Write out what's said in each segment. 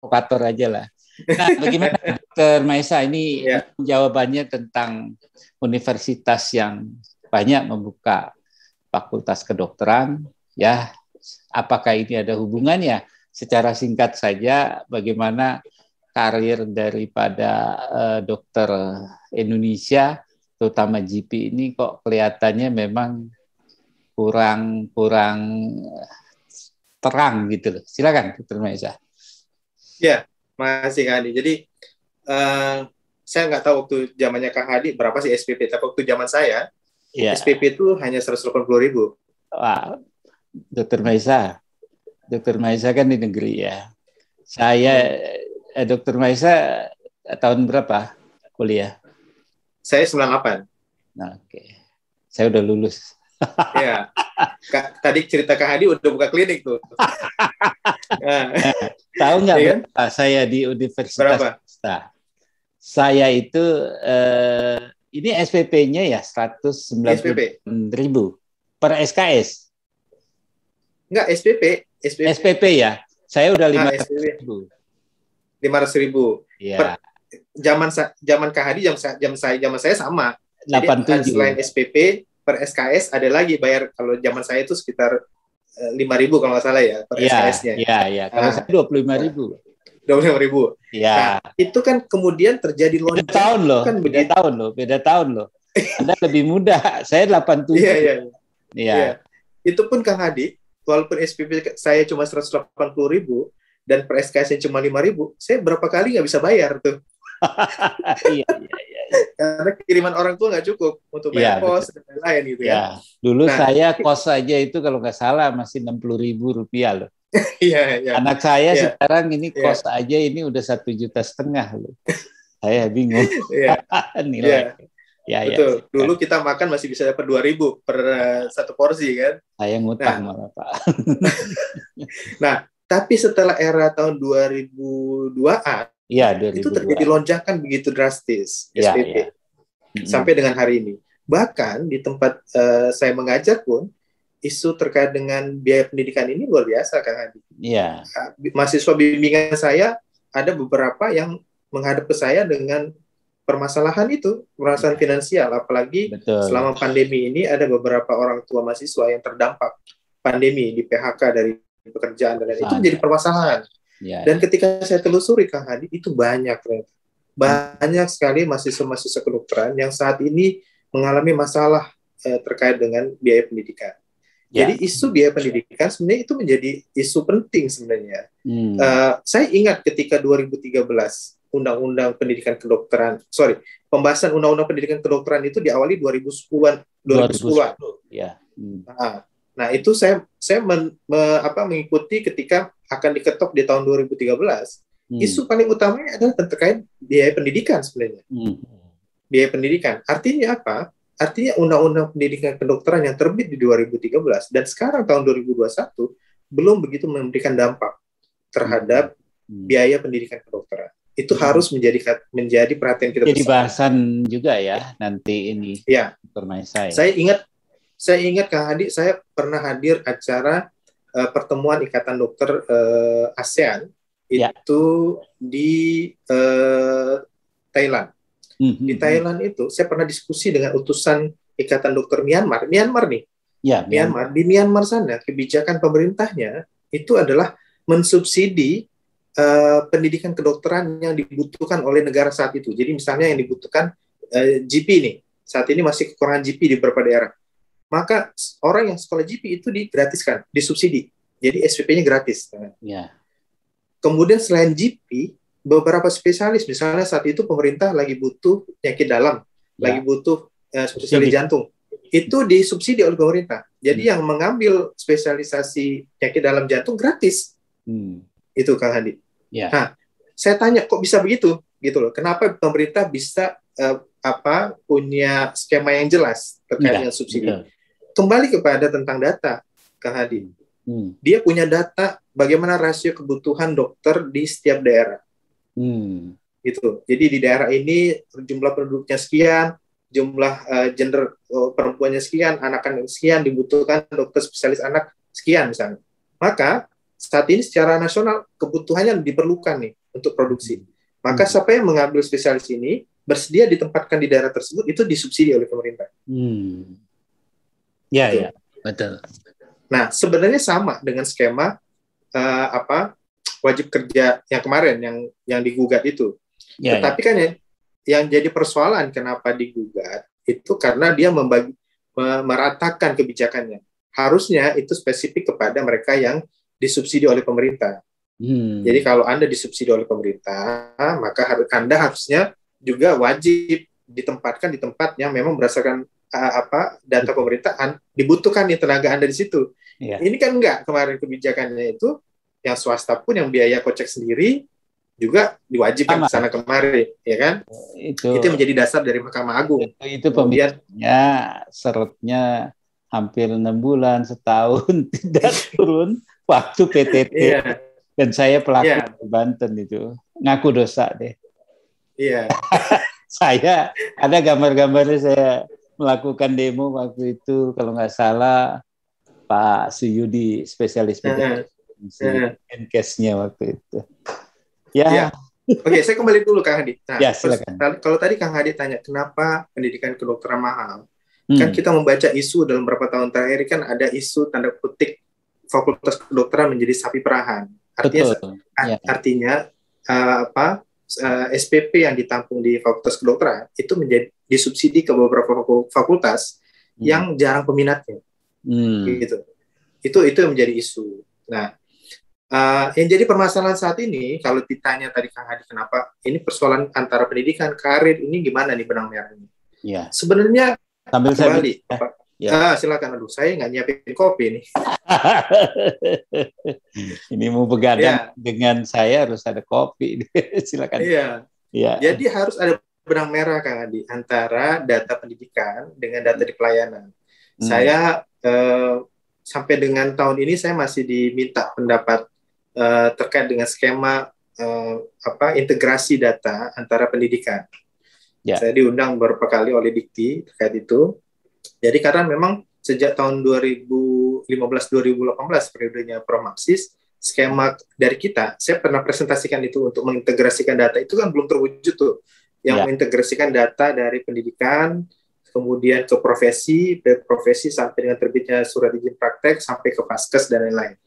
provokator aja lah. Nah, bagaimana Dr. Maesa ini jawabannya tentang universitas yang banyak membuka fakultas kedokteran, ya, apakah ini ada hubungannya? Secara singkat saja, bagaimana karir daripada dokter Indonesia, terutama GP ini kok kelihatannya memang kurang terang gitu loh. Silakan, Dr. Maesa. Ya, makasih Kak Hadi. Jadi saya nggak tahu waktu zamannya Kak Hadi berapa sih SPP, tapi waktu zaman saya SPP itu hanya 180.000. Wah, Dr. Maesa kan di negeri ya. Saya Dr. Maesa tahun berapa kuliah? Saya 98. Nah, oke. Saya udah lulus. Ya. Tadi cerita Kak Hadi udah buka klinik tuh. Tahu nggak ya, berapa saya di Universitas Swasta? Saya itu ini SPP-nya ya 190.000 per SKS. Enggak, SPP ya. Saya udah 500.000. 500.000. Ya. Zaman Kak Hadi, zaman saya sama. 87. Jadi selain SPP per SKS ada lagi bayar. Kalau zaman saya itu sekitar 5.000 kalau nggak salah ya per SKS-nya. Iya. Kalau saya 25.000. 25.000. Ya. Nah, itu kan kemudian terjadi lonjakan. Beda tahun loh. Anda lebih muda. Saya 87. Iya. Itu pun Kang Hadi, walaupun SPP saya cuma 180.000 dan per SKS-nya cuma 5.000, saya berapa kali nggak bisa bayar tuh. Iya. Karena kiriman orang tua nggak cukup untuk bayar kos dan lain-lain gitu ya. Dulu saya kos saja itu kalau nggak salah masih 60.000 rupiah loh. Iya. Anak saya sekarang ini kos aja ini udah 1,5 juta loh. Saya bingung. Nilai. Betul. Dulu kita makan masih bisa dapat 2.000 per satu porsi kan. Saya ngutang malah Pak. Nah, tapi setelah era tahun 2002-an, itu terjadi lonjakan begitu drastis SPP sampai dengan hari ini. Bahkan di tempat saya mengajar pun isu terkait dengan biaya pendidikan ini luar biasa Kang Hadi. Iya. Mahasiswa bimbingan saya ada beberapa yang menghadap ke saya dengan permasalahan finansial, apalagi selama pandemi ini ada beberapa orang tua mahasiswa yang terdampak pandemi, di PHK dari pekerjaan dan itu menjadi permasalahan. Dan ketika saya telusuri Kang Hadi, itu banyak sekali mahasiswa kedokteran yang saat ini mengalami masalah terkait dengan biaya pendidikan. Jadi isu biaya pendidikan sebenarnya itu menjadi isu penting sebenarnya. Saya ingat ketika 2013 Undang-Undang Pendidikan Kedokteran, pembahasan Undang-Undang Pendidikan Kedokteran itu diawali 2010-an. Nah, itu saya mengikuti ketika akan diketok di tahun 2013. Isu paling utamanya adalah terkait biaya pendidikan sebenarnya. Biaya pendidikan. Artinya apa? Artinya Undang-Undang Pendidikan Kedokteran yang terbit di 2013 dan sekarang tahun 2021 belum begitu memberikan dampak terhadap biaya pendidikan kedokteran. Itu harus menjadi perhatian kita bersama. Jadi bahasan juga ya nanti ini. Ya. Saya ingat Kang Hadi, saya pernah hadir acara pertemuan Ikatan Dokter ASEAN itu di Thailand. Di Thailand itu saya pernah diskusi dengan utusan Ikatan Dokter Myanmar nih. Myanmar. Di Myanmar sana kebijakan pemerintahnya itu adalah mensubsidi pendidikan kedokteran yang dibutuhkan oleh negara saat itu. Jadi misalnya yang dibutuhkan GP nih, saat ini masih kekurangan GP di beberapa daerah. Maka orang yang sekolah GP itu digratiskan, disubsidi. Jadi SPP-nya gratis. Kemudian selain GP, beberapa spesialis, misalnya saat itu pemerintah lagi butuh penyakit dalam, lagi butuh spesialis jantung, itu disubsidi oleh pemerintah. Jadi yang mengambil spesialisasi penyakit dalam jantung gratis. Itu Kang Hadi. Nah, saya tanya kok bisa begitu, gitu loh. Kenapa pemerintah bisa punya skema yang jelas terkait dengan subsidi? Kembali kepada tentang data, Kang Hadi. Dia punya data bagaimana rasio kebutuhan dokter di setiap daerah. Gitu. Jadi di daerah ini jumlah penduduknya sekian, jumlah gender perempuannya sekian, anak-anak sekian, dibutuhkan dokter spesialis anak sekian misalnya. Maka saat ini secara nasional kebutuhannya diperlukan nih untuk produksi. Maka siapa yang mengambil spesialis ini bersedia ditempatkan di daerah tersebut itu disubsidi oleh pemerintah. Ya, ya, betul. Nah, sebenarnya sama dengan skema wajib kerja yang kemarin yang digugat itu. Tetapi kan yang jadi persoalan kenapa digugat itu karena dia meratakan kebijakannya. Harusnya itu spesifik kepada mereka yang disubsidi oleh pemerintah. Jadi kalau Anda disubsidi oleh pemerintah, maka Anda harusnya juga wajib ditempatkan di tempat yang memang berdasarkan data pemerintahan dibutuhkan nih tenaga Anda di situ. Ini kan enggak, kemarin kebijakannya itu yang swasta pun yang biaya kocek sendiri juga diwajibkan ke sana kemari, ya kan? Itu menjadi dasar dari Mahkamah Agung. Itu pembiayanya syaratnya hampir 6 bulan, setahun tidak turun waktu PTT. Dan saya pelaku di Banten itu. Ngaku dosa deh. Saya ada gambar-gambarnya saya melakukan demo waktu itu, kalau nggak salah Pak Suyudi, spesialis Menkesnya waktu itu. Oke, saya kembali dulu Kang Hadi. Nah, silakan. Kalau tadi Kang Hadi tanya kenapa pendidikan kedokteran mahal, kan kita membaca isu dalam beberapa tahun terakhir kan ada isu tanda petik fakultas kedokteran menjadi sapi perahan. Artinya SPP yang ditampung di fakultas kedokteran itu menjadi disubsidi ke beberapa fakultas yang jarang peminatnya. Gitu. Itu yang menjadi isu. Nah, yang jadi permasalahan saat ini, kalau ditanya tadi Kang Hadi kenapa ini persoalan antara pendidikan, karir ini gimana nih benang merahnya? Sebenarnya kembali, silakan. Aduh, saya nggak nyiapin kopi nih. Ini mau begadang dengan saya harus ada kopi. Silakan. Jadi harus ada benang merah Kang Hadi antara data pendidikan dengan data di pelayanan. Saya sampai dengan tahun ini saya masih diminta pendapat terkait dengan skema integrasi data antara pendidikan. Saya diundang beberapa kali oleh Dikti terkait itu. Jadi karena memang sejak tahun 2015-2018 periodenya Promapsis, skema dari kita, saya pernah presentasikan itu untuk mengintegrasikan data, itu kan belum terwujud tuh. Yang mengintegrasikan data dari pendidikan, kemudian ke profesi sampai dengan terbitnya surat izin praktek, sampai ke Paskes dan lain-lain.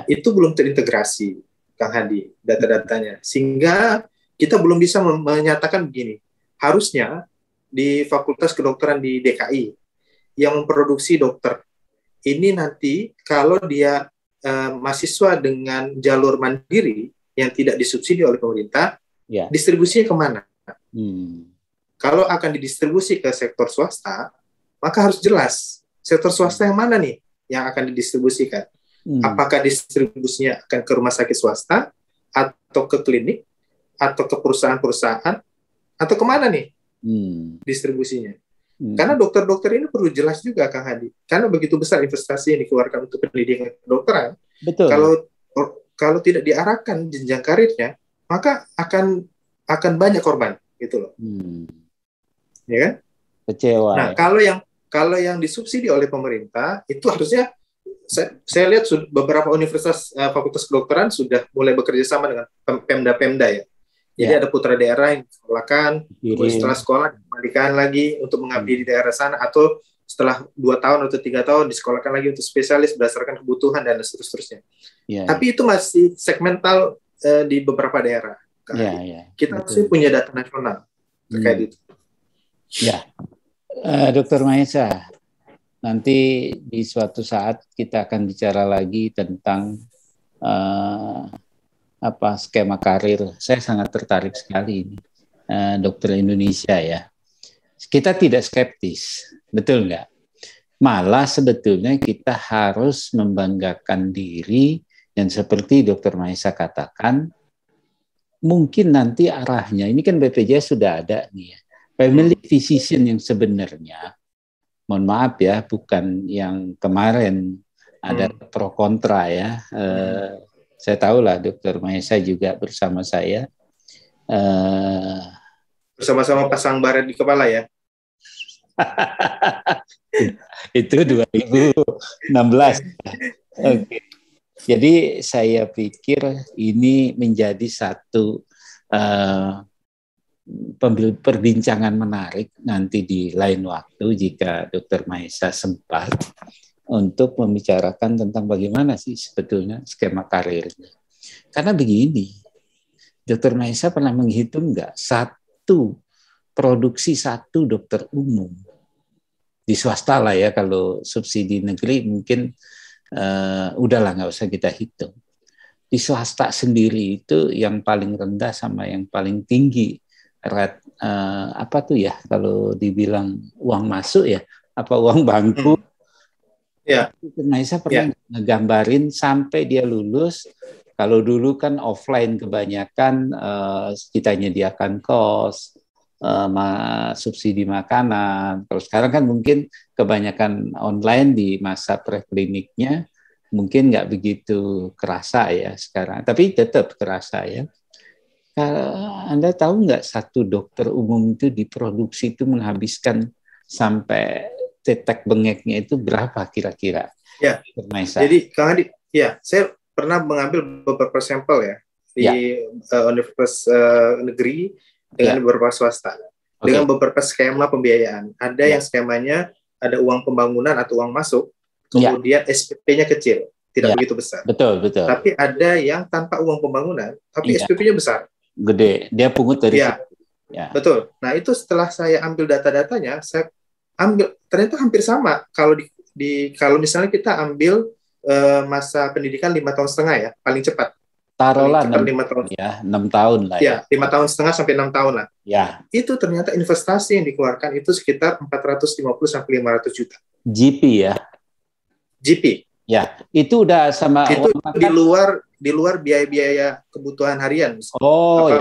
Itu belum terintegrasi, Kang Hadi, data-datanya. Sehingga kita belum bisa menyatakan begini, harusnya di Fakultas Kedokteran di DKI, yang memproduksi dokter, ini nanti kalau dia mahasiswa dengan jalur mandiri yang tidak disubsidi oleh pemerintah, distribusinya kemana? Kalau akan didistribusi ke sektor swasta, maka harus jelas sektor swasta yang mana nih yang akan didistribusikan. Apakah distribusinya akan ke rumah sakit swasta, atau ke klinik, atau ke perusahaan-perusahaan, atau kemana nih distribusinya? Karena dokter-dokter ini perlu jelas juga Kang Hadi. Karena begitu besar investasi yang dikeluarkan untuk pendidikan kedokteran. Betul. Kalau tidak diarahkan jenjang karirnya, maka akan banyak korban gitu loh. Ya kan? Kecewa. Nah, kalau yang disubsidi oleh pemerintah itu harusnya saya lihat beberapa universitas fakultas kedokteran sudah mulai bekerja sama dengan Pemda ya. Jadi ada putra daerah yang disekolahkan, setelah sekolah dikembalikan lagi untuk mengabdi di daerah sana, atau setelah 2 tahun atau 3 tahun disekolahkan lagi untuk spesialis berdasarkan kebutuhan dan seterusnya. Tapi itu masih segmental di beberapa daerah. Kita masih punya data nasional terkait itu. Dr. Mahesa, nanti di suatu saat kita akan bicara lagi tentang skema karir. Saya sangat tertarik sekali ini, dokter Indonesia ya. Kita tidak skeptis, betul nggak? Malah sebetulnya kita harus membanggakan diri, dan seperti Dokter Mahesa katakan, mungkin nanti arahnya, ini kan BPJS sudah ada nih ya, family physician yang sebenarnya, mohon maaf ya, bukan yang kemarin ada pro kontra ya. Saya tahu lah Dokter Mahesa juga bersama saya. Bersama-sama pasang baret di kepala ya. Itu 2016. Okay. Jadi saya pikir ini menjadi satu perbincangan menarik nanti di lain waktu jika Dr. Mahesa sempat untuk membicarakan tentang bagaimana sih sebetulnya skema karirnya. Karena begini, Dr. Mahesa pernah menghitung nggak produksi satu dokter umum di swasta lah ya, kalau subsidi negeri mungkin udahlah nggak usah kita hitung. Di swasta sendiri itu yang paling rendah sama yang paling tinggi apa tuh ya kalau dibilang uang masuk ya, apa uang bangku. Ya. Mahesa pernah ngegambarin sampai dia lulus. Kalau dulu kan offline kebanyakan kita nyediakan kos, subsidi makanan. Kalau sekarang kan mungkin kebanyakan online di masa prekliniknya mungkin nggak begitu kerasa ya sekarang, tapi tetap kerasa ya. Anda tahu nggak satu dokter umum itu diproduksi itu menghabiskan sampai tetek bengeknya itu berapa kira-kira? Ya. Jadi Kang Adi, ya saya pernah mengambil beberapa sampel ya di universitas negeri dengan beberapa swasta, dengan beberapa skema pembiayaan. Ada yang skemanya ada uang pembangunan atau uang masuk, kemudian SPP-nya kecil, tidak begitu besar. Betul. Tapi ada yang tanpa uang pembangunan, tapi SPP-nya besar. Gede, dia pungut dari situ. Betul. Nah itu setelah saya ambil data-datanya, saya ambil ternyata hampir sama. Kalau misalnya kita ambil masa pendidikan 5,5 tahun ya, paling cepat. Taruhlah 6 tahun ya, 6 tahun lah ya. 5,5 tahun sampai 6 tahun lah. Ya. Itu ternyata investasi yang dikeluarkan itu sekitar 450 sampai 500 juta. GP ya. GP. Ya, itu udah sama itu di luar biaya-biaya kebutuhan harian.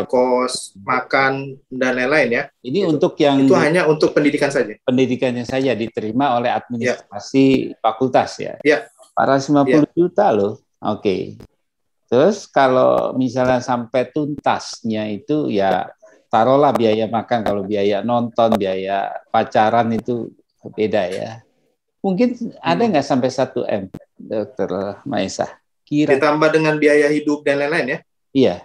Kos, makan dan lain-lain ya. Ini gitu. Untuk yang itu hanya untuk pendidikan saja. Pendidikannya saja diterima oleh administrasi fakultas ya. Ya. 450 juta loh. Oke. Terus kalau misalnya sampai tuntasnya itu ya taruhlah biaya makan, kalau biaya nonton, biaya pacaran itu beda ya. Mungkin ada nggak sampai 1 M, Dokter Mahesa? Ditambah dengan biaya hidup dan lain-lain ya? Iya.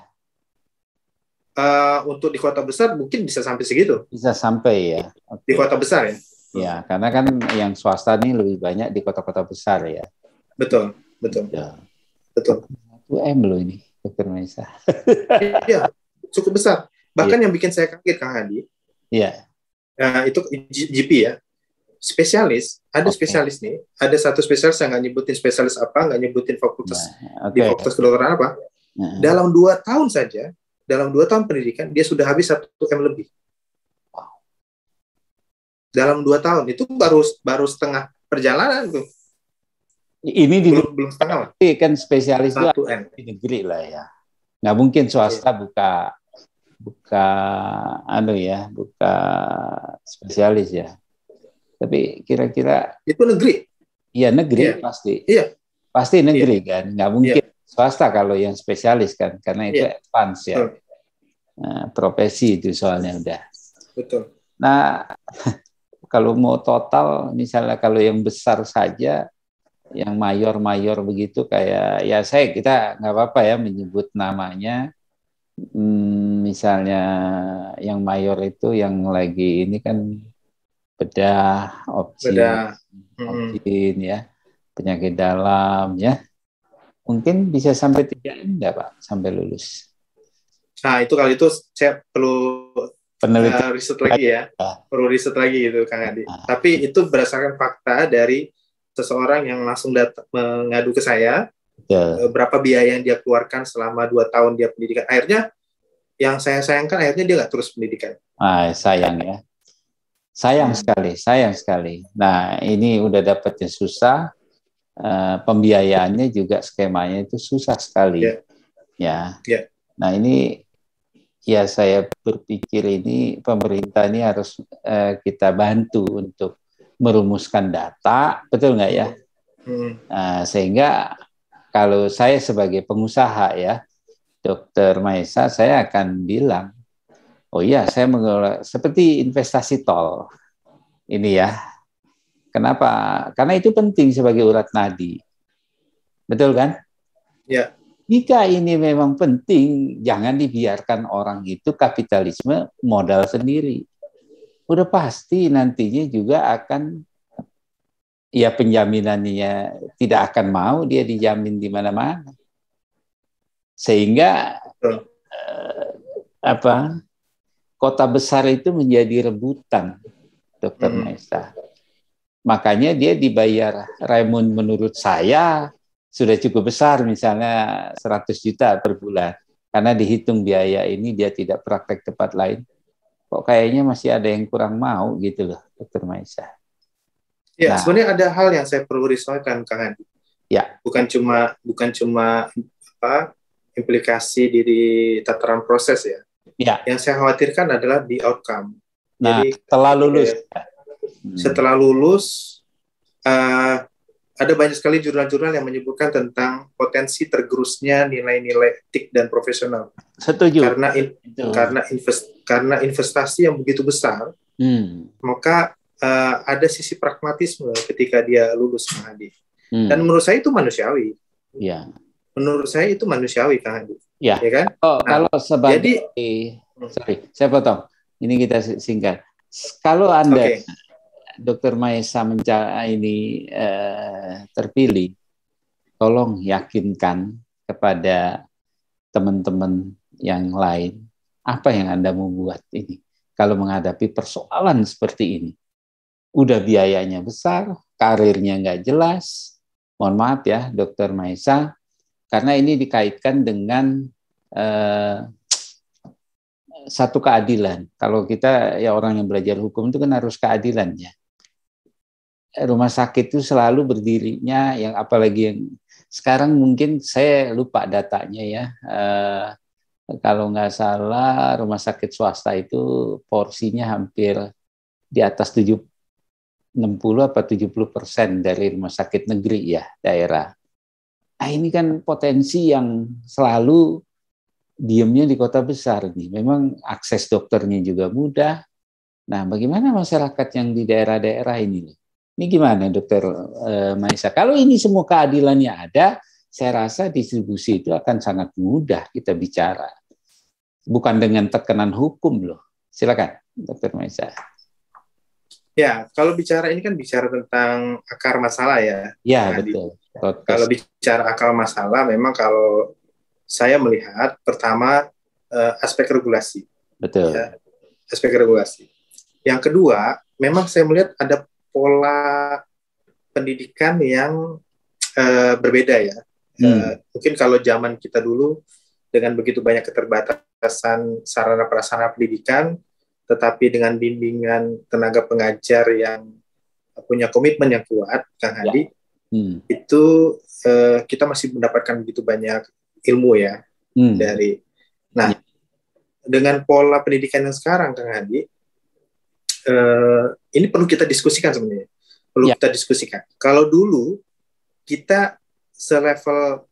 Untuk di kota besar mungkin bisa sampai segitu. Bisa sampai ya. Di kota besar ya? Ya, karena kan yang swasta ini lebih banyak di kota-kota besar ya. Betul. Ya. Betul. 1 M loh ini, Dokter Mahesa. Iya, cukup besar. Bahkan yang bikin saya kaget, Kang Hadi. Iya. Itu GP ya. Spesialis, ada spesialis nih, ada satu spesialis yang nggak nyebutin spesialis apa, nggak nyebutin fakultas di fakultas kedokteran apa. Dalam 2 tahun saja, dalam 2 tahun pendidikan dia sudah habis 1 M lebih. Dalam 2 tahun itu baru setengah perjalanan tuh. Ini belum setengah. Kan spesialis itu di negeri lah ya. Nggak mungkin swasta buka spesialis ya. Tapi kira-kira itu negeri. Iya negeri pasti. Iya. Pasti negeri kan. Nggak mungkin swasta kalau yang spesialis kan, karena itu advance ya. Nah, profesi itu soalnya udah. Betul. Nah, kalau mau total, misalnya kalau yang besar saja, yang mayor begitu kayak ya kita nggak apa-apa ya menyebut namanya. Misalnya yang mayor itu yang lagi ini kan bedah, opsin ya, penyakit dalam ya. Mungkin bisa sampai 3 M enggak Pak, sampai lulus. Nah, itu kalau itu saya perlu riset lagi ya. Perlu riset lagi gitu Kang Adi. Tapi itu berdasarkan fakta dari seseorang yang langsung mengadu ke saya. Berapa biaya yang dia keluarkan selama 2 tahun dia pendidikan. Akhirnya yang saya sayangkan akhirnya dia nggak terus pendidikan. Sayang ya. Sayang sekali. Nah, ini udah dapatnya susah, pembiayaannya juga skemanya itu susah sekali. Ya. Nah, ini ya saya berpikir ini pemerintah ini harus kita bantu untuk merumuskan data, betul nggak ya? Nah, sehingga kalau saya sebagai pengusaha ya, Dokter Mahesa, saya akan bilang, oh iya, saya mengelola seperti investasi tol ini ya. Kenapa? Karena itu penting sebagai urat nadi. Betul kan? Ya. Jika ini memang penting, jangan dibiarkan orang itu kapitalisme modal sendiri. Udah pasti nantinya juga akan, ya penjaminannya tidak akan mau dia dijamin di mana-mana. Sehingga kota besar itu menjadi rebutan, Dr. Maesa. Makanya dia dibayar Raymond menurut saya sudah cukup besar, misalnya 100 juta per bulan. Karena dihitung biaya ini dia tidak praktek tempat lain. Kok kayaknya masih ada yang kurang mau gitu loh, Dr. Maesa. Ya, sebenarnya ada hal yang saya perlu risaukan, Kang Andi. Ya. Bukan cuma implikasi di tataran proses ya. Ya. Yang saya khawatirkan adalah di outcome. Nah, jadi setelah lulus, ada banyak sekali jurnal-jurnal yang menyebutkan tentang potensi tergerusnya nilai-nilai etik dan profesional. Setuju. Karena investasi yang begitu besar, maka ada sisi pragmatisme ketika dia lulus, Kang Andi. Dan menurut saya itu manusiawi. Ya. Menurut saya itu manusiawi, Kang Andi. Ya. Ya kan? Kalau sebagai, sorry, saya potong. Ini kita singkat. Kalau Anda, Dr. Maesa terpilih, tolong yakinkan kepada teman-teman yang lain apa yang Anda mau buat ini. Kalau menghadapi persoalan seperti ini, udah biayanya besar, karirnya nggak jelas. Mohon maaf ya, Dr. Maesa, karena ini dikaitkan dengan satu keadilan. Kalau kita ya orang yang belajar hukum itu kan harus keadilannya. Rumah sakit itu selalu berdirinya, yang apalagi yang sekarang mungkin saya lupa datanya ya. Kalau nggak salah rumah sakit swasta itu porsinya hampir di atas 60 apa 70% dari rumah sakit negeri ya daerah. Nah ini kan potensi yang selalu diamnya di kota besar nih. Memang akses dokternya juga mudah. Nah, bagaimana masyarakat yang di daerah-daerah ini? Ini gimana, Dokter Maesa? Kalau ini semua keadilannya ada, saya rasa distribusi itu akan sangat mudah kita bicara. Bukan dengan tekanan hukum loh. Silakan, Dokter Maesa. Ya, kalau bicara ini kan bicara tentang akar masalah ya. Ya, betul. Kalau bicara akar masalah, memang kalau saya melihat pertama aspek regulasi. Betul. Ya, aspek regulasi. Yang kedua, memang saya melihat ada pola pendidikan yang berbeda ya. Mungkin kalau zaman kita dulu dengan begitu banyak keterbatasan sarana prasarana pendidikan, tetapi dengan bimbingan tenaga pengajar yang punya komitmen yang kuat, Kang Hadi, itu kita masih mendapatkan begitu banyak ilmu ya dari. Nah, dengan pola pendidikan yang sekarang, Kang Hadi, ini perlu kita diskusikan sebenarnya. Perlu kita diskusikan. Kalau dulu kita selevel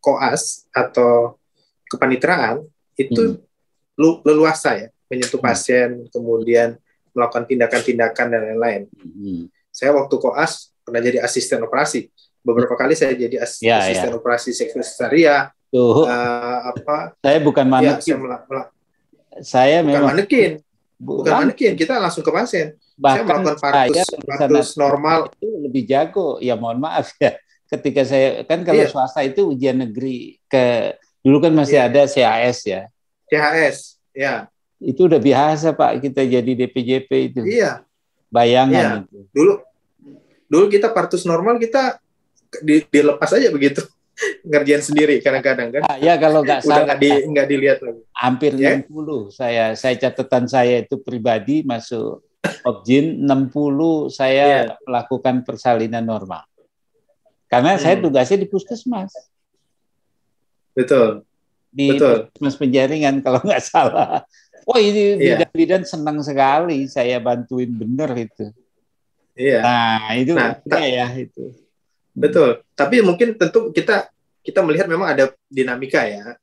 koas atau kepaniteraan itu leluasa ya, menyentuh pasien, kemudian melakukan tindakan-tindakan dan lain-lain. Saya waktu koas pernah jadi asisten operasi. Beberapa kali saya jadi asisten operasi seksualia. Saya bukan manekin. Saya memang bukan manekin. Kita langsung ke pasien. Bahkan saya melakukan partus normal. Itu lebih jago. Ya mohon maaf ya. Ketika saya kan kalau swasta itu ujian negeri dulu kan masih ada CAS ya. CAS, ya. Itu udah biasa Pak kita jadi DPJP itu. Iya. Bayangan itu. Dulu kita partus normal kita dilepas aja begitu. Ngerjain sendiri kadang-kadang kan. Ya kalau nggak salah nggak dilihat lagi. Hampir 60 saya catatan saya itu pribadi masuk Opjin 60 saya melakukan persalinan normal. Karena saya tugasnya di puskesmas. Betul. Di puskesmas Penjaringan kalau nggak salah. Wah ini bidan-bidan senang sekali saya bantuin bener itu. Iya. Nah itu itu. Betul. Tapi mungkin tentu kita melihat memang ada dinamika ya.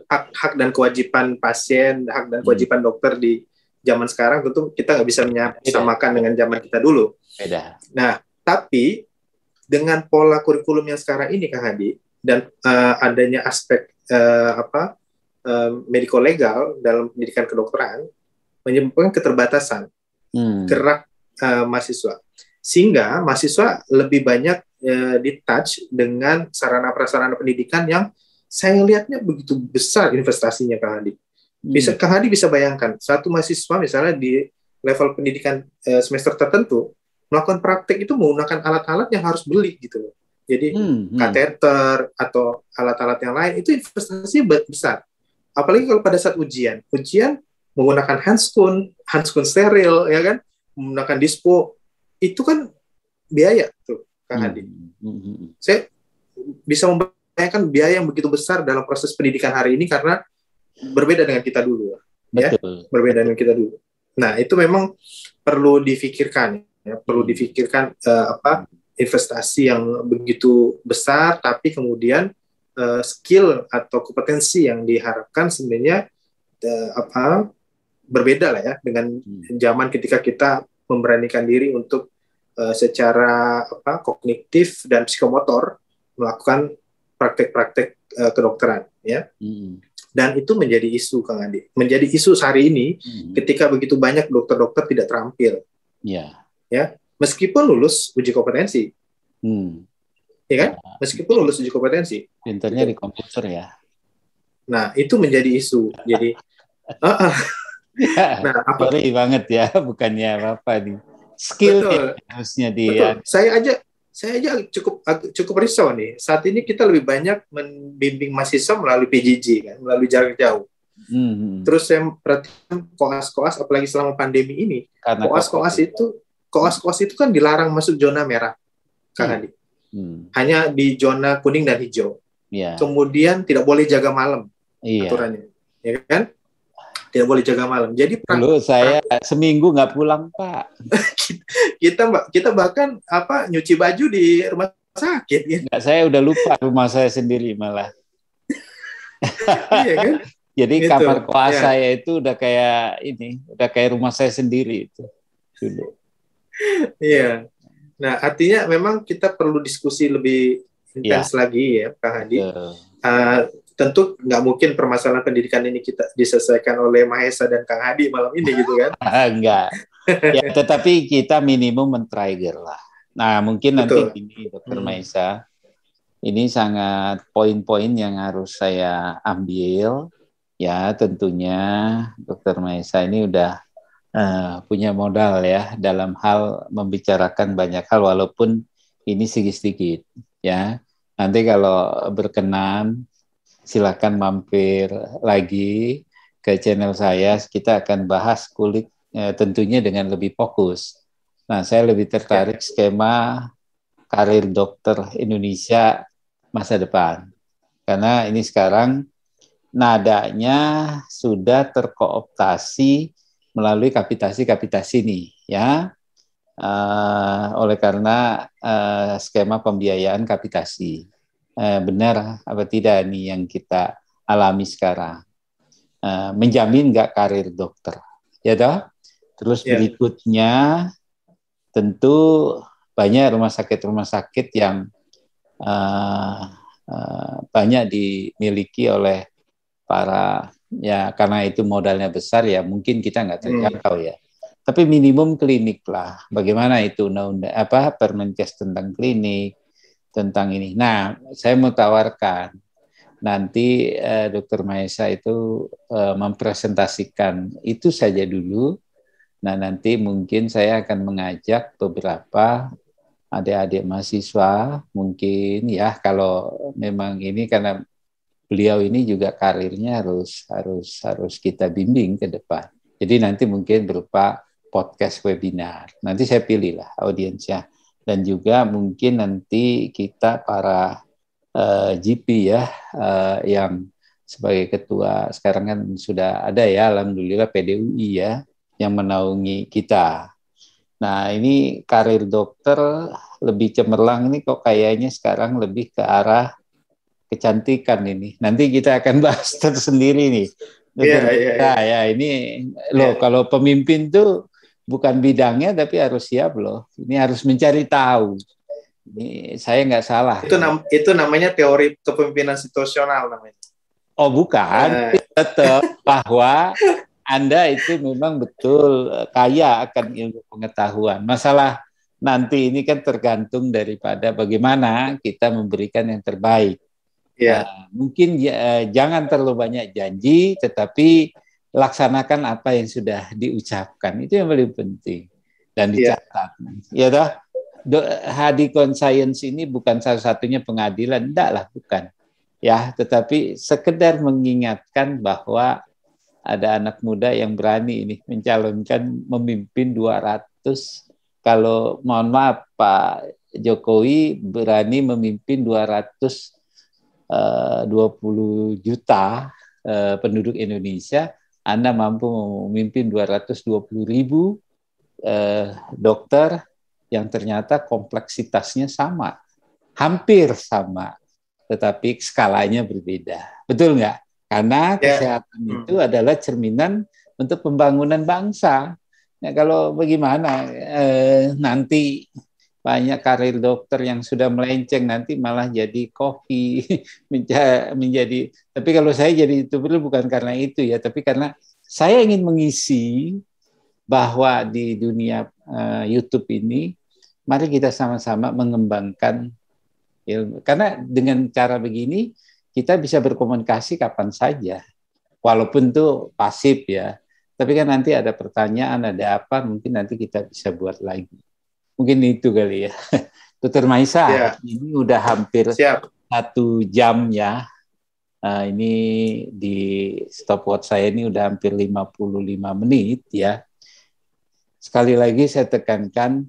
Hak dan kewajiban pasien, hak dan kewajiban dokter di zaman sekarang tentu kita nggak bisa menyamakan dengan zaman kita dulu. Beda. Nah, tapi dengan pola kurikulum yang sekarang ini, Kang Hadi, dan adanya aspek medico legal dalam pendidikan kedokteran menyebabkan keterbatasan gerak mahasiswa, sehingga mahasiswa lebih banyak di-touch dengan sarana prasarana pendidikan yang saya lihatnya begitu besar investasinya, Kang Hadi. Kang Hadi bisa bayangkan satu mahasiswa misalnya di level pendidikan semester tertentu melakukan praktek itu menggunakan alat-alat yang harus beli gitu loh. Jadi kateter atau alat-alat yang lain itu investasi besar. Apalagi kalau pada saat ujian menggunakan handskun steril, ya kan, menggunakan dispo, itu kan biaya tuh, Kang Hadi. Saya bisa membayangkan biaya yang begitu besar dalam proses pendidikan hari ini karena berbeda dengan kita dulu, ya. Berbeda dengan kita dulu. Nah, itu memang perlu difikirkan, ya, perlu difikirkan investasi yang begitu besar, tapi kemudian skill atau kompetensi yang diharapkan sebenarnya berbeda lah ya dengan zaman ketika kita memberanikan diri untuk secara kognitif dan psikomotor melakukan praktek-praktek kedokteran, ya. Dan itu menjadi isu, Kang Andi, menjadi isu hari ini ketika begitu banyak dokter-dokter tidak terampil, ya, meskipun lulus uji kompetensi. Ya kan? Meskipun lulus uji kompetensi. Pinternya di komputer ya. Nah, itu menjadi isu. Jadi, nah, sorry banget ya, bukannya apa nih. Skill harusnya dia. Betul. Saya aja cukup risau nih. Saat ini kita lebih banyak membimbing mahasiswa melalui PJJ kan, melalui jarak jauh. Terus saya perhatikan koas-koas, apalagi selama pandemi ini, koas-koas itu kan dilarang masuk zona merah, Kang Andi. Hanya di zona kuning dan hijau. Kemudian tidak boleh jaga malam aturannya, ya kan? Tidak boleh jaga malam. Jadi dulu saya seminggu nggak pulang, Pak. kita bahkan nyuci baju di rumah sakit. Ya? Nggak, saya udah lupa rumah saya sendiri malah. Iya kan? Jadi gitu. Kamar koas saya itu udah kayak rumah saya sendiri itu dulu. Iya. Nah, artinya memang kita perlu diskusi lebih intens lagi ya, Kang Hadi. Tentu nggak mungkin permasalahan pendidikan ini kita diselesaikan oleh Mahesa dan Kang Hadi malam ini gitu kan? Enggak. Ya, tetapi kita minimum men-trigger lah. Nah, mungkin nanti gini, Dr. Mahesa, ini sangat poin-poin yang harus saya ambil. Ya, tentunya Dr. Mahesa ini udah punya modal ya dalam hal membicarakan banyak hal, walaupun ini sedikit ya. Nanti kalau berkenan silakan mampir lagi ke channel saya, kita akan bahas kulit tentunya dengan lebih fokus. Nah, saya lebih tertarik skema karir dokter Indonesia masa depan, karena ini sekarang nadanya sudah terkooptasi melalui kapitasi nih, ya. Oleh karena skema pembiayaan kapitasi. Benar apa tidak nih yang kita alami sekarang? Menjamin nggak karir dokter? Ya toh? Terus berikutnya tentu banyak rumah sakit yang banyak dimiliki oleh para, ya karena itu modalnya besar ya mungkin kita nggak terjangkau ya. Tapi minimum klinik lah. Bagaimana itu Permenkes tentang klinik, tentang ini. Nah, saya mau tawarkan nanti Dr. Mahesa itu mempresentasikan itu saja dulu. Nah, nanti mungkin saya akan mengajak beberapa adik-adik mahasiswa mungkin ya, kalau memang ini, karena beliau ini juga karirnya harus kita bimbing ke depan. Jadi nanti mungkin berupa podcast webinar. Nanti saya pilih lah audiensnya. Dan juga mungkin nanti kita para GP ya, yang sebagai ketua sekarang kan sudah ada ya, alhamdulillah PDUI ya, yang menaungi kita. Nah, ini karir dokter lebih cemerlang ini kok kayaknya sekarang lebih ke arah kecantikan ini. Nanti kita akan bahas tersendiri nih. Ya, ini loh, kalau pemimpin tuh bukan bidangnya tapi harus siap loh. Ini harus mencari tahu. Ini saya nggak salah. Itu namanya teori kepemimpinan situasional namanya. Oh bukan, tetap bahwa Anda itu memang betul kaya akan ilmu pengetahuan. Masalah nanti ini kan tergantung daripada bagaimana kita memberikan yang terbaik. Yeah. Mungkin jangan terlalu banyak janji, tetapi laksanakan apa yang sudah diucapkan. Itu yang paling penting dan dicatat. Ya toh, Hadikon Science ini bukan salah-satunya pengadilan, enggak lah, bukan. Ya, tetapi sekedar mengingatkan bahwa ada anak muda yang berani ini mencalonkan memimpin 200. Kalau mohon maaf Pak Jokowi berani memimpin 220 juta penduduk Indonesia, Anda mampu memimpin 220.000 dokter yang ternyata kompleksitasnya sama, hampir sama, tetapi skalanya berbeda. Betul nggak? Karena kesehatan itu adalah cerminan untuk pembangunan bangsa. Nah, kalau bagaimana nanti banyak karir dokter yang sudah melenceng, nanti malah jadi koki, menjadi. Tapi kalau saya jadi YouTuber bukan karena itu ya, tapi karena saya ingin mengisi bahwa di dunia YouTube ini, mari kita sama-sama mengembangkan ilmu. Karena dengan cara begini, kita bisa berkomunikasi kapan saja. Walaupun itu pasif ya. Tapi kan nanti ada pertanyaan, ada apa, mungkin nanti kita bisa buat lagi. Mungkin itu kali ya. Dr. Maisa, ini udah hampir 1 jam ya. Ini di stopwatch saya ini udah hampir 55 menit ya. Sekali lagi saya tekankan,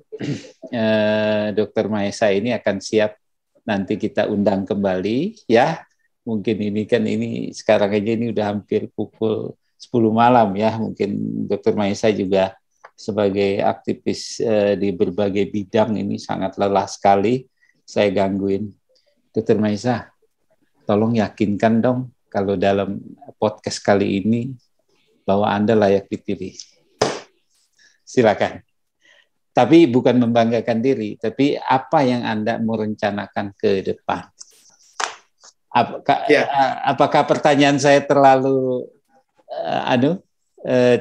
Dr. Maisa ini akan siap nanti kita undang kembali ya. Mungkin ini sekarang aja ini udah hampir pukul 10 malam ya. Mungkin Dr. Maisa juga sebagai aktivis di berbagai bidang ini sangat lelah sekali saya gangguin. Dr. Maisa, tolong yakinkan dong kalau dalam podcast kali ini bahwa Anda layak dipilih. Silakan. Tapi bukan membanggakan diri, tapi apa yang Anda mau rencanakan ke depan? Apakah pertanyaan saya terlalu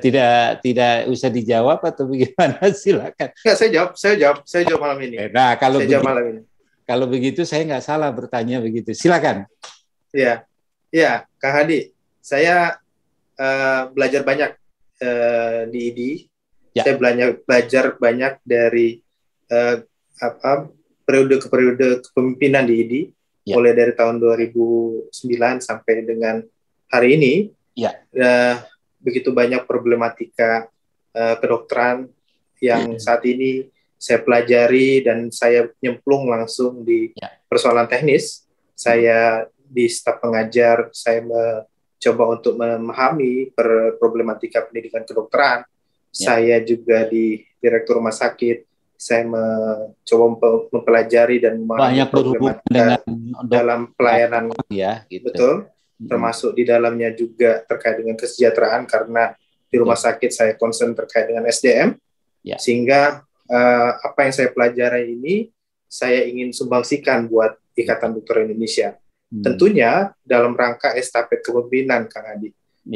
tidak usah dijawab atau bagaimana? Silakan. Nggak, saya jawab malam ini. Nah, kalau begitu saya nggak salah bertanya begitu. Silakan. Ya, Kang Hadi, saya belajar banyak di IDI. Ya. Saya belajar banyak dari periode ke periode kepemimpinan di IDI, mulai dari tahun 2009 sampai dengan hari ini. Begitu banyak problematika kedokteran yang saat ini saya pelajari dan saya nyemplung langsung di persoalan teknis. Saya di staf pengajar, saya mencoba untuk memahami problematika pendidikan kedokteran. Saya juga di direktur rumah sakit, saya mencoba mempelajari dan memahami problematika dalam pelayanan, gitu. Betul. Termasuk di dalamnya juga terkait dengan kesejahteraan, karena di rumah sakit saya concern terkait dengan SDM, sehingga apa yang saya pelajari ini saya ingin sumbangsikan buat Ikatan Dokter Indonesia. Tentunya dalam rangka estafet kepemimpinan, Kang Hadi.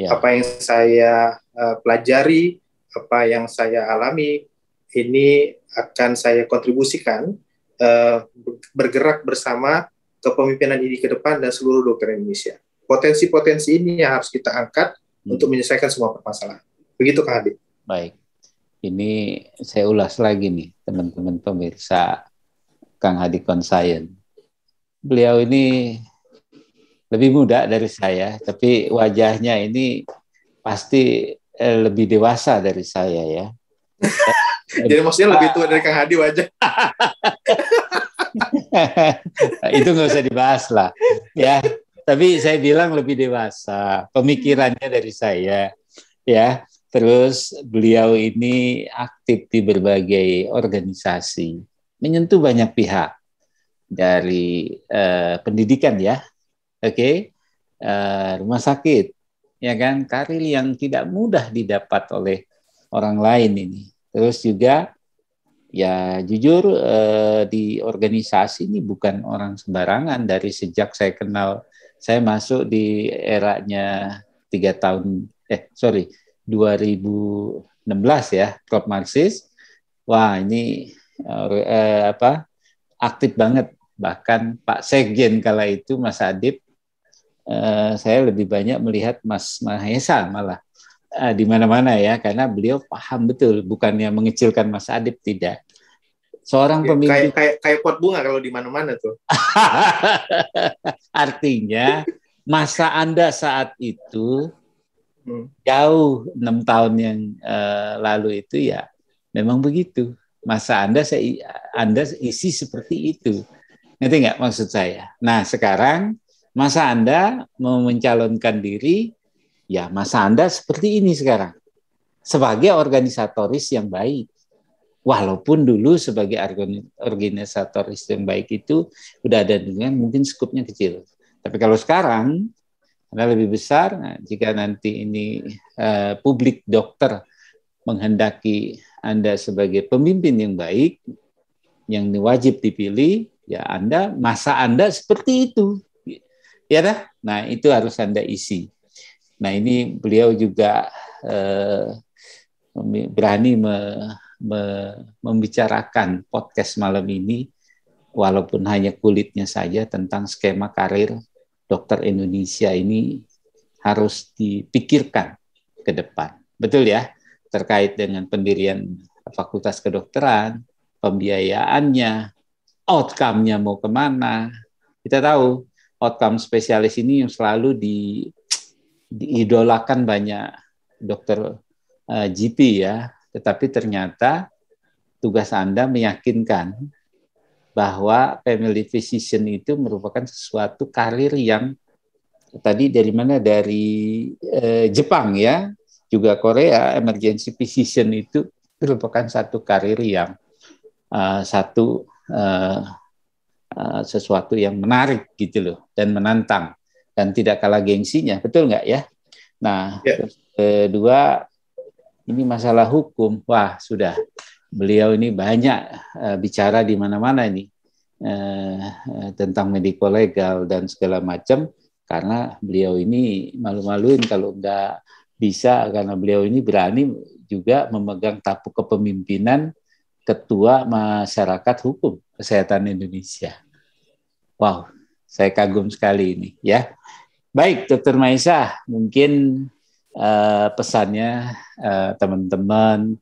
Apa yang saya pelajari, apa yang saya alami, ini akan saya kontribusikan bergerak bersama kepemimpinan ini ke depan dan seluruh dokter Indonesia. Potensi-potensi ini yang harus kita angkat untuk menyelesaikan semua permasalahan. Begitu, Kang Hadi. Baik. Ini saya ulas lagi nih, teman-teman pemirsa Kang Hadikon Science. Beliau ini lebih muda dari saya, tapi wajahnya ini pasti lebih dewasa dari saya ya. Jadi maksudnya lebih tua dari Kang Hadi wajah. Itu nggak usah dibahas lah, ya. Tapi saya bilang lebih dewasa, pemikirannya dari saya, ya. Terus beliau ini aktif di berbagai organisasi, menyentuh banyak pihak dari pendidikan ya, rumah sakit, ya kan, karir yang tidak mudah didapat oleh orang lain ini. Terus juga Ya jujur di organisasi ini bukan orang sembarangan. Dari sejak saya kenal, saya masuk di eranya 2016 ya, Prof. Marsis. Wah ini aktif banget. Bahkan Pak Sekjen kala itu Mas Adib, saya lebih banyak melihat Mas Mahesa malah di mana-mana ya, karena beliau paham betul, bukannya mengecilkan Mas Adib, tidak. Seorang pemimpin kayak pot bunga kalau di mana-mana tuh. Artinya masa Anda saat itu jauh 6 tahun yang lalu itu ya memang begitu. Masa Anda isi seperti itu. Ngerti nggak maksud saya? Nah sekarang masa Anda mau mencalonkan diri, ya masa Anda seperti ini sekarang. Sebagai organisatoris yang baik. Walaupun dulu sebagai organisatoris yang baik itu udah ada dengan mungkin skupnya kecil. Tapi kalau sekarang karena lebih besar, nah, jika nanti ini publik dokter menghendaki Anda sebagai pemimpin yang baik, yang wajib dipilih, ya masa Anda seperti itu. Ya dah? Nah, itu harus Anda isi. Nah, ini beliau juga berani membicarakan podcast malam ini, walaupun hanya kulitnya saja, tentang skema karir dokter Indonesia ini harus dipikirkan ke depan. Betul ya? Terkait dengan pendirian fakultas kedokteran, pembiayaannya, outcome-nya mau kemana. Kita tahu outcome spesialis ini yang selalu diidolakan banyak dokter GP ya, tetapi ternyata tugas Anda meyakinkan bahwa family physician itu merupakan sesuatu karir yang tadi dari mana? Dari Jepang ya, juga Korea, emergency physician itu merupakan satu karir yang sesuatu yang menarik gitu loh, dan menantang dan tidak kalah gengsinya, betul nggak ya? Nah, terus kedua, ini masalah hukum. Wah, sudah. Beliau ini banyak bicara di mana-mana ini tentang medico legal dan segala macam, karena beliau ini malu-maluin kalau nggak bisa, karena beliau ini berani juga memegang tapu kepemimpinan Ketua Masyarakat Hukum Kesehatan Indonesia. Wow, saya kagum sekali ini ya. Baik, Dr. Maisa, mungkin pesannya teman-teman,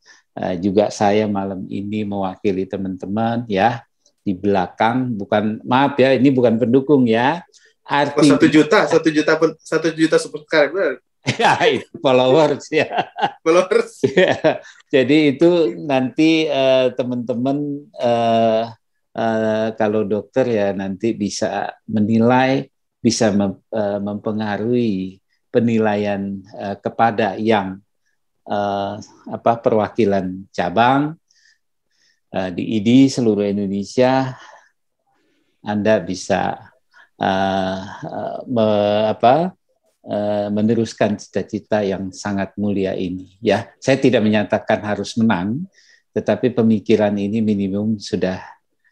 juga saya malam ini mewakili teman-teman ya di belakang, bukan, maaf ya, ini bukan pendukung ya. Artinya 1 juta subscriber. Ya, itu followers ya. Followers. Ya, jadi itu nanti teman-teman kalau dokter ya nanti bisa menilai, bisa mempengaruhi penilaian kepada yang perwakilan cabang di ID seluruh Indonesia. Anda bisa meneruskan cita-cita yang sangat mulia ini. Ya, saya tidak menyatakan harus menang, tetapi pemikiran ini minimum sudah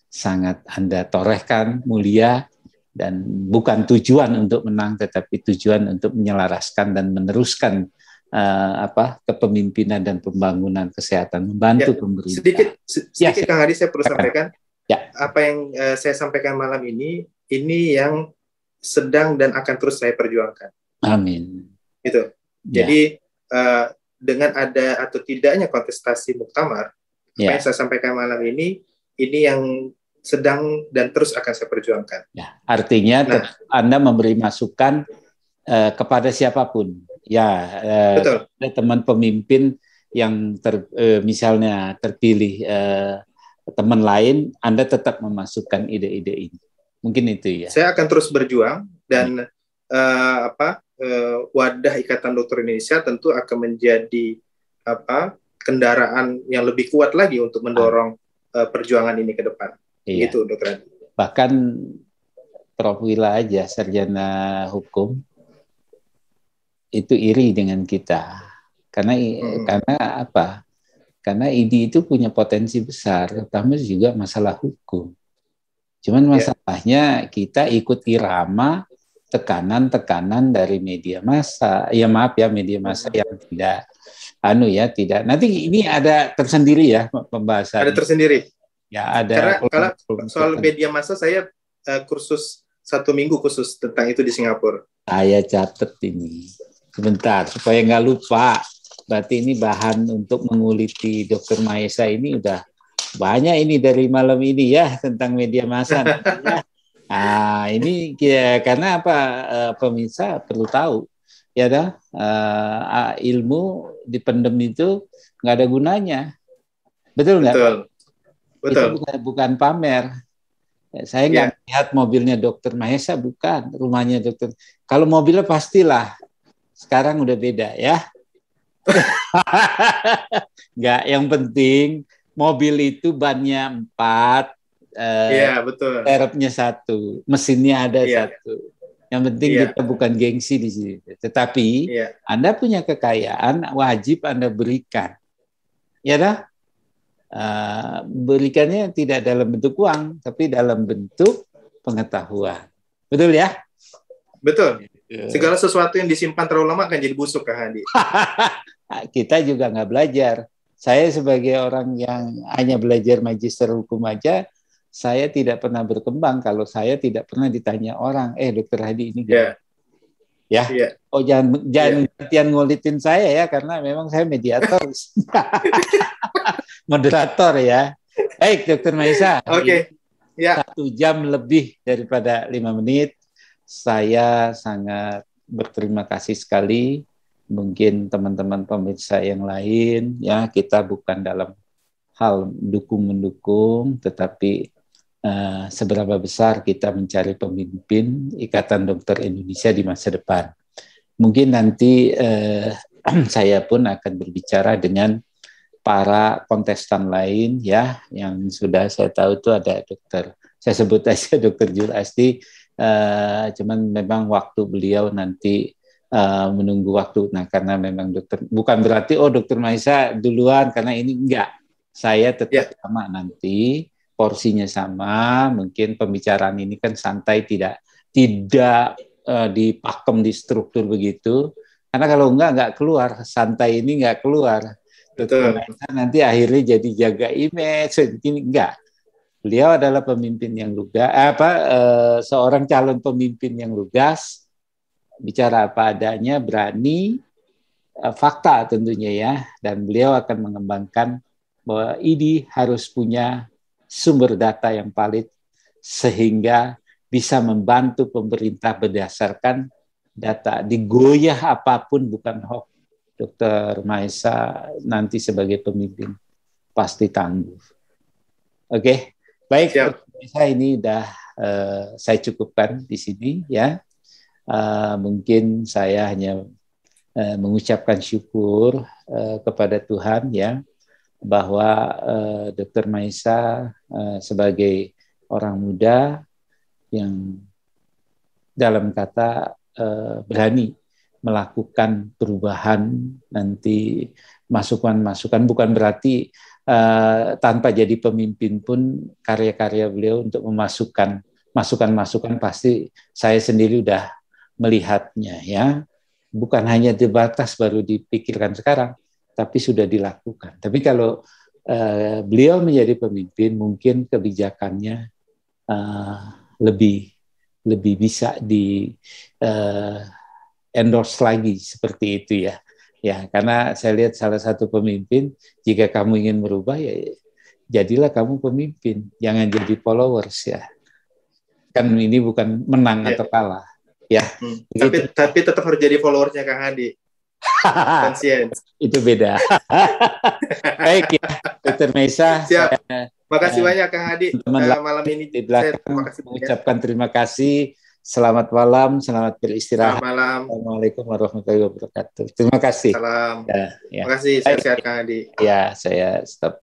sangat Anda torehkan, mulia, dan bukan tujuan untuk menang, tetapi tujuan untuk menyelaraskan dan meneruskan kepemimpinan dan pembangunan kesehatan, membantu pemerintah. Sedikit Kang Hadi, saya perlu sampaikan. Ya. Apa yang saya sampaikan malam ini yang sedang dan akan terus saya perjuangkan. Amin. Gitu. Jadi dengan ada atau tidaknya kontestasi muktamar, apa yang saya sampaikan malam ini yang sedang dan terus akan saya perjuangkan. Ya, artinya Anda memberi masukan kepada siapapun. Ya, teman pemimpin yang misalnya terpilih teman lain, Anda tetap memasukkan ide-ide ini. Mungkin itu ya. Saya akan terus berjuang dan wadah Ikatan Dokter Indonesia tentu akan menjadi kendaraan yang lebih kuat lagi untuk mendorong perjuangan ini ke depan. Iya. Gitu, Dokter. Bahkan Prof. Wila aja, sarjana hukum, itu iri dengan kita. Karena apa? Karena ini itu punya potensi besar, terutama juga masalah hukum. Cuman masalahnya kita ikut irama tekanan-tekanan dari media massa. Ya maaf ya, media massa yang tidak tidak. Nanti ini ada tersendiri ya pembahasan. Ada tersendiri. Ya ada. Karena soal media massa saya kursus 1 minggu khusus tentang itu di Singapura. Saya catat ini. Sebentar supaya nggak lupa. Berarti ini bahan untuk menguliti Dr. Mahesa ini udah banyak ini dari malam ini ya tentang media massa. Ini ya, karena apa, pemirsa perlu tahu ya dah, ilmu dipendem itu nggak ada gunanya, betul nggak? Betul. Itu bukan pamer. Saya nggak lihat mobilnya Dr. Mahesa, bukan rumahnya dokter. Kalau mobilnya pastilah sekarang udah beda ya. Nggak, yang penting mobil itu bannya 4, betul. serepnya 1, mesinnya ada 1. Yang penting kita bukan gengsi di sini. Tetapi Anda punya kekayaan, wajib Anda berikan. Ya dah, berikannya tidak dalam bentuk uang, tapi dalam bentuk pengetahuan. Betul ya? Betul. Segala sesuatu yang disimpan terlalu lama akan jadi busuk, Kak Hadi. Kita juga nggak belajar. Saya sebagai orang yang hanya belajar magister hukum aja, saya tidak pernah berkembang kalau saya tidak pernah ditanya orang, Dokter Hadi ini gimana? Oh jangan gantian ngulitin saya ya, karena memang saya mediator, moderator ya. Baik, Dokter Mahesa. Oke. 1 jam lebih daripada 5 menit. Saya sangat berterima kasih sekali. Mungkin teman-teman pemirsa yang lain ya, kita bukan dalam hal dukung-mendukung, tetapi seberapa besar kita mencari pemimpin Ikatan Dokter Indonesia di masa depan. Mungkin nanti saya pun akan berbicara dengan para kontestan lain ya, yang sudah saya tahu itu ada dokter, saya sebut aja Dokter Jul Asti, cuman memang waktu beliau nanti menunggu waktu. Nah, karena memang dokter, bukan berarti Dokter Mahesa duluan, karena ini enggak. Saya tetap sama nanti, porsinya sama. Mungkin pembicaraan ini kan santai, tidak dipakem di struktur begitu. Karena kalau enggak keluar, santai ini enggak keluar. Dokter Mahesa nanti akhirnya jadi jaga image, ini enggak. Beliau adalah pemimpin yang lugas, seorang calon pemimpin yang lugas, bicara apa adanya, berani, fakta tentunya ya, dan beliau akan mengembangkan bahwa ini harus punya sumber data yang valid sehingga bisa membantu pemerintah berdasarkan data. Digoyah apapun bukan hoax. Dokter Mahesa nanti sebagai pemimpin pasti tangguh. Oke, baik. Saya ini udah saya cukupkan di sini ya. Mungkin saya hanya mengucapkan syukur kepada Tuhan ya, bahwa Dr. Mahesa sebagai orang muda yang dalam kata berani melakukan perubahan, nanti masukan-masukan, bukan berarti tanpa jadi pemimpin pun karya-karya beliau untuk memasukkan masukan-masukan pasti saya sendiri udah melihatnya ya, bukan hanya terbatas baru dipikirkan sekarang, tapi sudah dilakukan. Tapi kalau beliau menjadi pemimpin, mungkin kebijakannya lebih bisa di endorse lagi seperti itu ya. Ya, karena saya lihat salah satu pemimpin, jika kamu ingin merubah ya jadilah kamu pemimpin, jangan jadi followers ya. Kan ini bukan menang atau kalah. Ya. Tapi tetap harus jadi followersnya Kang Hadi. Itu beda. Baik ya, Dr. Mahesa. Siap. Makasih banyak Kang Hadi. Malam ini di belakang mengucapkan terima kasih. Selamat malam, selamat beristirahat. Selamat malam. Assalamualaikum warahmatullahi wabarakatuh. Terima kasih. Salam. Ya. Terima kasih. Sehat-sehat Kang Hadi. Ya, saya stop.